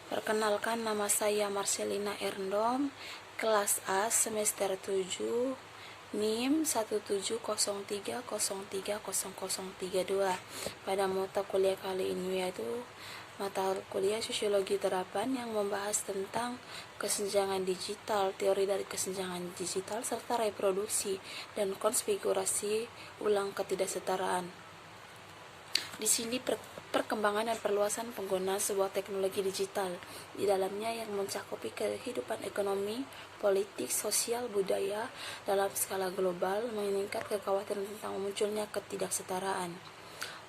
Perkenalkan, nama saya Marcelina Erndom, kelas A semester 7, NIM 17030300032. Pada mata kuliah kali ini yaitu mata kuliah Sosiologi Terapan yang membahas tentang kesenjangan digital, teori dari kesenjangan digital, serta reproduksi dan konfigurasi ulang ketidaksetaraan. Di sini perkembangan dan perluasan penggunaan sebuah teknologi digital di dalamnya yang mencakupi kehidupan ekonomi, politik, sosial, budaya dalam skala global, meningkat kekhawatiran tentang munculnya ketidaksetaraan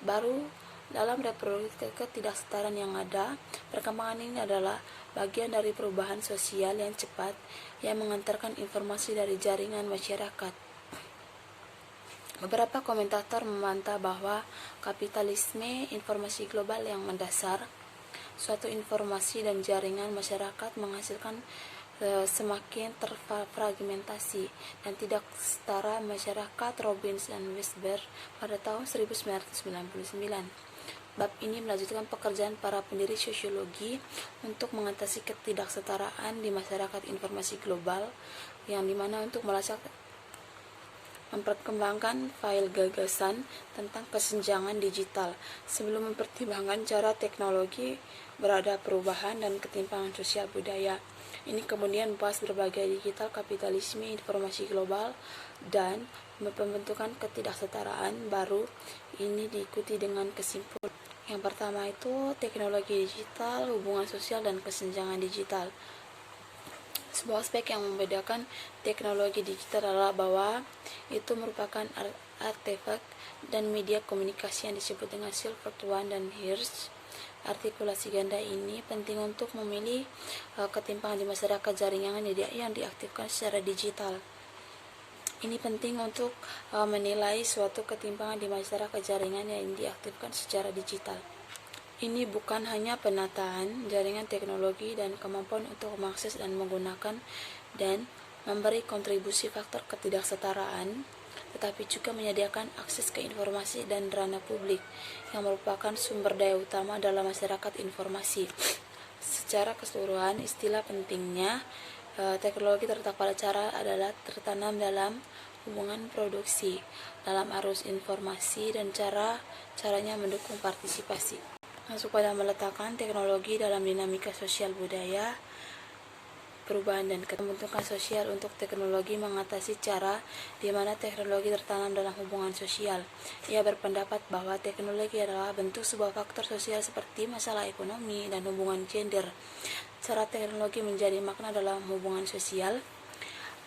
baru dalam reproduksi ketidaksetaraan yang ada. Perkembangan ini adalah bagian dari perubahan sosial yang cepat yang mengantarkan informasi dari jaringan masyarakat. Beberapa komentator membantah bahwa kapitalisme informasi global yang mendasar suatu informasi dan jaringan masyarakat menghasilkan semakin terfragmentasi dan tidak setara masyarakat. Robbins dan Westberg pada tahun 1999. Bab ini melanjutkan pekerjaan para pendiri sosiologi untuk mengatasi ketidaksetaraan di masyarakat informasi global, yang dimana untuk melacak memperkembangkan file gagasan tentang kesenjangan digital sebelum mempertimbangkan cara teknologi berada perubahan dan ketimpangan sosial budaya. Ini kemudian membahas berbagai digital kapitalisme informasi global dan pembentukan ketidaksetaraan baru. Ini diikuti dengan kesimpulan. Yang pertama itu teknologi digital, hubungan sosial dan kesenjangan digital. Sebuah aspek yang membedakan teknologi digital adalah bahwa itu merupakan artefak dan media komunikasi yang disebut dengan Silverlight One dan Hirsch. Artikulasi ganda ini penting untuk memilih ketimpangan di masyarakat jaringan yang diaktifkan secara digital. Ini penting untuk menilai suatu ketimpangan di masyarakat jaringan yang diaktifkan secara digital. Ini bukan hanya penataan jaringan teknologi dan kemampuan untuk mengakses dan menggunakan dan memberi kontribusi faktor ketidaksetaraan, tetapi juga menyediakan akses ke informasi dan ranah publik yang merupakan sumber daya utama dalam masyarakat informasi. Secara keseluruhan, istilah pentingnya teknologi terletak pada cara adalah tertanam dalam hubungan produksi, dalam arus informasi, dan caranya mendukung partisipasi. Masuk pada meletakkan teknologi dalam dinamika sosial budaya, perubahan dan pembentukan sosial. Untuk teknologi mengatasi cara di mana teknologi tertanam dalam hubungan sosial. Ia berpendapat bahwa teknologi adalah bentuk sebuah faktor sosial seperti masalah ekonomi dan hubungan gender. Cara teknologi menjadi makna dalam hubungan sosial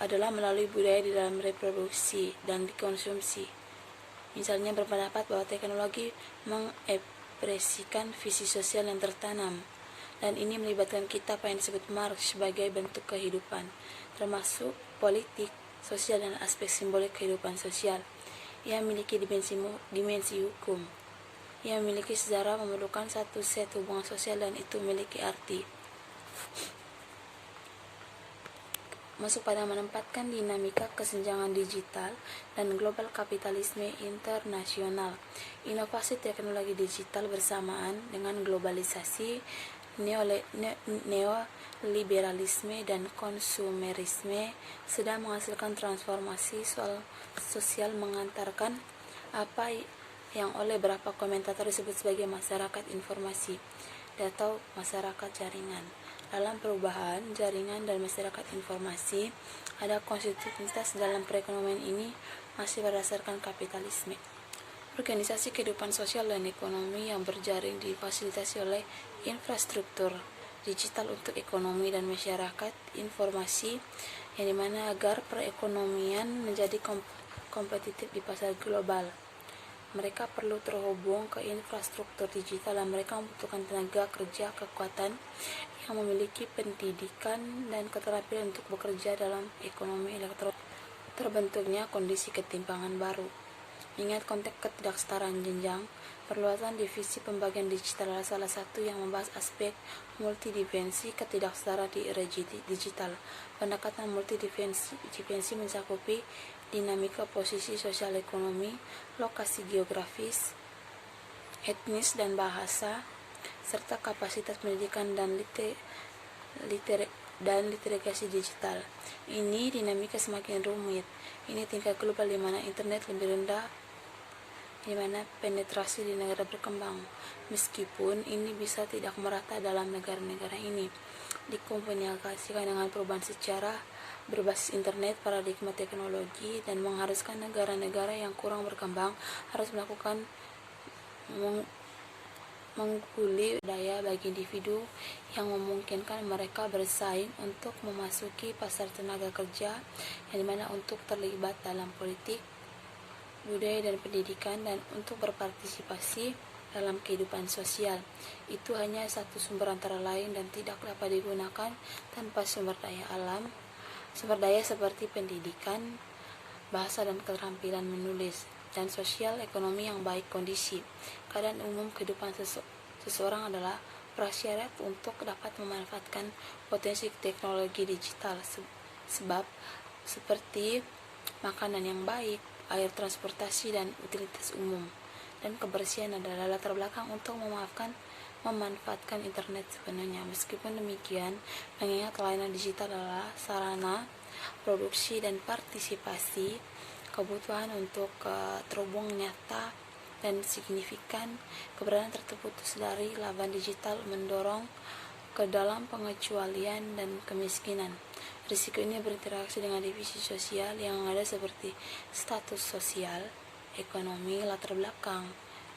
adalah melalui budaya di dalam reproduksi dan dikonsumsi. Misalnya berpendapat bahwa teknologi mengekspresikan visi sosial yang tertanam, dan ini melibatkan kitab yang disebut Marx sebagai bentuk kehidupan, termasuk politik, sosial, dan aspek simbolik kehidupan sosial. Ia memiliki dimensi hukum. Ia memiliki sejarah, memerlukan satu set hubungan sosial, dan itu memiliki arti. Masuk pada menempatkan dinamika kesenjangan digital dan global kapitalisme internasional. Inovasi teknologi digital bersamaan dengan globalisasi, neoliberalisme dan konsumerisme sedang menghasilkan transformasi sosial mengantarkan apa yang oleh beberapa komentator disebut sebagai masyarakat informasi atau masyarakat jaringan. Dalam perubahan jaringan dan masyarakat informasi, ada konstitutivitas dalam perekonomian ini masih berdasarkan kapitalisme. Organisasi kehidupan sosial dan ekonomi yang berjaring difasilitasi oleh infrastruktur digital untuk ekonomi dan masyarakat informasi, yang dimana agar perekonomian menjadi kompetitif di pasar global, mereka perlu terhubung ke infrastruktur digital dan mereka membutuhkan tenaga kerja kekuatan yang memiliki pendidikan dan keterampilan untuk bekerja dalam ekonomi elektronik. Terbentuknya kondisi ketimpangan baru. Ingat konteks ketidaksetaraan jenjang, perluasan divisi pembagian digital adalah salah satu yang membahas aspek multidimensi ketidaksetaraan di era digital. Pendekatan multidimensi mencakupi dinamika posisi sosial ekonomi, lokasi geografis, etnis dan bahasa, serta kapasitas pendidikan dan literasi digital. Ini dinamika semakin rumit. Ini tingkat global di mana internet lebih rendah, di mana penetrasi di negara berkembang. Meskipun ini bisa tidak merata dalam negara-negara ini, dikomunikasikan dengan perubahan secara berbasis internet, paradigma teknologi, dan mengharuskan negara-negara yang kurang berkembang harus melakukan mengguli daya bagi individu yang memungkinkan mereka bersaing untuk memasuki pasar tenaga kerja, yang dimana untuk terlibat dalam politik, budaya, dan pendidikan, dan untuk berpartisipasi dalam kehidupan sosial. Itu hanya satu sumber antara lain dan tidak dapat digunakan tanpa sumber daya seperti pendidikan, bahasa, dan keterampilan menulis, dan sosial ekonomi yang baik. Kondisi keadaan umum kehidupan seseorang adalah prasyarat untuk dapat memanfaatkan potensi teknologi digital, sebab seperti makanan yang baik, air, transportasi, dan utilitas umum, dan kebersihan adalah latar belakang untuk memanfaatkan internet sepenuhnya. Meskipun demikian, mengingat layanan digital adalah sarana produksi dan partisipasi, kebutuhan untuk terhubung nyata dan signifikan, keberadaan terputus dari laban digital mendorong ke dalam pengecualian dan kemiskinan. Risiko ini berinteraksi dengan divisi sosial yang ada seperti status sosial, ekonomi, latar belakang,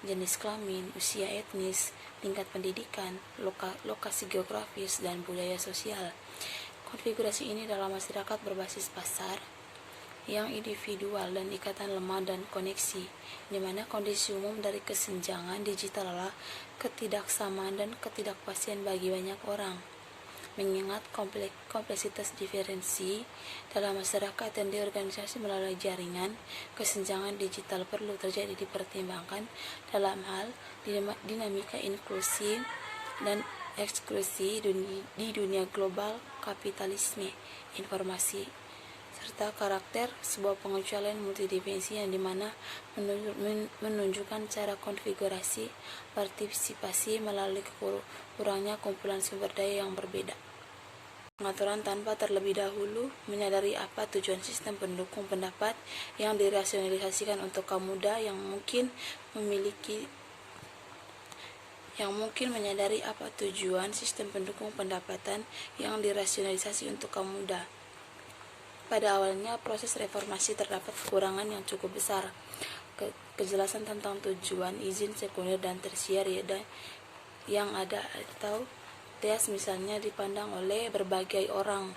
jenis kelamin, usia etnis, tingkat pendidikan, lokasi geografis, dan budaya sosial. Konfigurasi ini dalam masyarakat berbasis pasar yang individual dan ikatan lemah dan koneksi, di mana kondisi umum dari kesenjangan digital adalah ketidaksamaan dan ketidakpastian bagi banyak orang. Mengingat kompleksitas diferensi dalam masyarakat dan di organisasi melalui jaringan, kesenjangan digital perlu terjadi dipertimbangkan dalam hal dinamika inklusi dan eksklusi di dunia global kapitalisme informasi, serta karakter sebuah pengecualian multidimensi yang dimana menunjukkan cara konfigurasi partisipasi melalui kurangnya kumpulan sumber daya yang berbeda. Pengaturan tanpa terlebih dahulu menyadari apa tujuan sistem pendukung pendapat yang dirasionalisasikan untuk kaum muda yang mungkin menyadari apa tujuan sistem pendukung pendapatan yang dirasionalisasi untuk kaum muda. Pada awalnya proses reformasi terdapat kekurangan yang cukup besar. Kejelasan tentang tujuan izin sekunder dan tersier yang ada atau TEAS misalnya dipandang oleh berbagai orang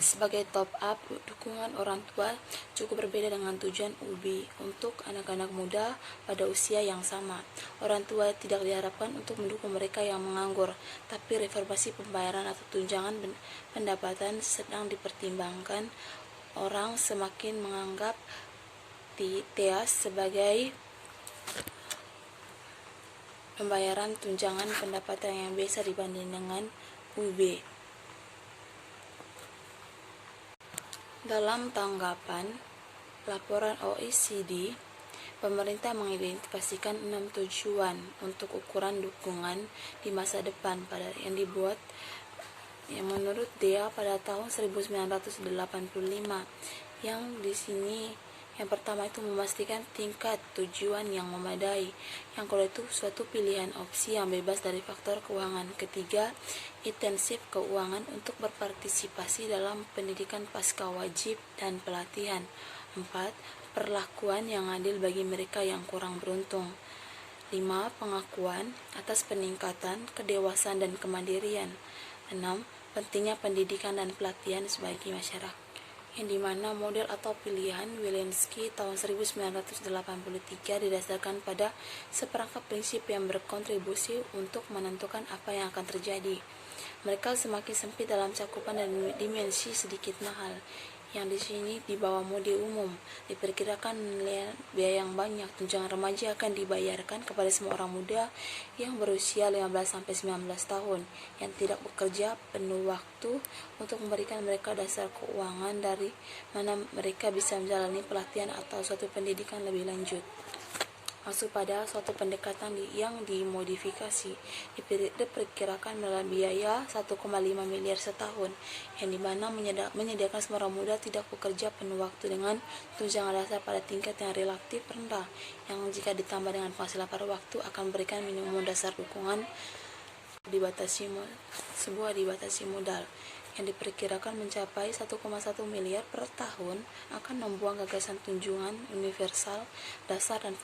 sebagai top up dukungan orang tua cukup berbeda dengan tujuan UBI untuk anak-anak muda pada usia yang sama. Orang tua tidak diharapkan untuk mendukung mereka yang menganggur, tapi reformasi pembayaran atau tunjangan pendapatan sedang dipertimbangkan. Orang semakin menganggap TEAS sebagai pembayaran tunjangan pendapatan yang biasa dibanding dengan UB. Dalam tanggapan laporan OECD, pemerintah mengidentifikasikan 6 tujuan untuk ukuran dukungan di masa depan yang dibuat yang menurut dia pada tahun 1985, yang di sini yang pertama itu memastikan tingkat tujuan yang memadai. Yang kedua itu suatu pilihan opsi yang bebas dari faktor keuangan. Ketiga, intensif keuangan untuk berpartisipasi dalam pendidikan pasca wajib dan pelatihan. 4. Perlakuan yang adil bagi mereka yang kurang beruntung. 5. Pengakuan atas peningkatan kedewasaan dan kemandirian. 6. Pentingnya pendidikan dan pelatihan sebagai masyarakat, yang dimana model atau pilihan Wilenski tahun 1983 didasarkan pada seperangkat prinsip yang berkontribusi untuk menentukan apa yang akan terjadi. Mereka semakin sempit dalam cakupan dan dimensi sedikit mahal, yang di sini di bawah mode umum. Diperkirakan biaya yang banyak. Tunjangan remaja akan dibayarkan kepada semua orang muda yang berusia 15-19 tahun yang tidak bekerja penuh waktu untuk memberikan mereka dasar keuangan dari mana mereka bisa menjalani pelatihan atau suatu pendidikan lebih lanjut. masuk pada suatu pendekatan yang dimodifikasi, diperkirakan melalui biaya 1,5 miliar setahun, yang dimana menyediakan semua orang muda tidak bekerja penuh waktu dengan tunjangan dasar pada tingkat yang relatif rendah, yang jika ditambah dengan penghasilan pada waktu akan memberikan minimum dasar dukungan sebuah dibatasi modal yang diperkirakan mencapai 1,1 miliar per tahun akan membuang gagasan tunjangan universal dasar dan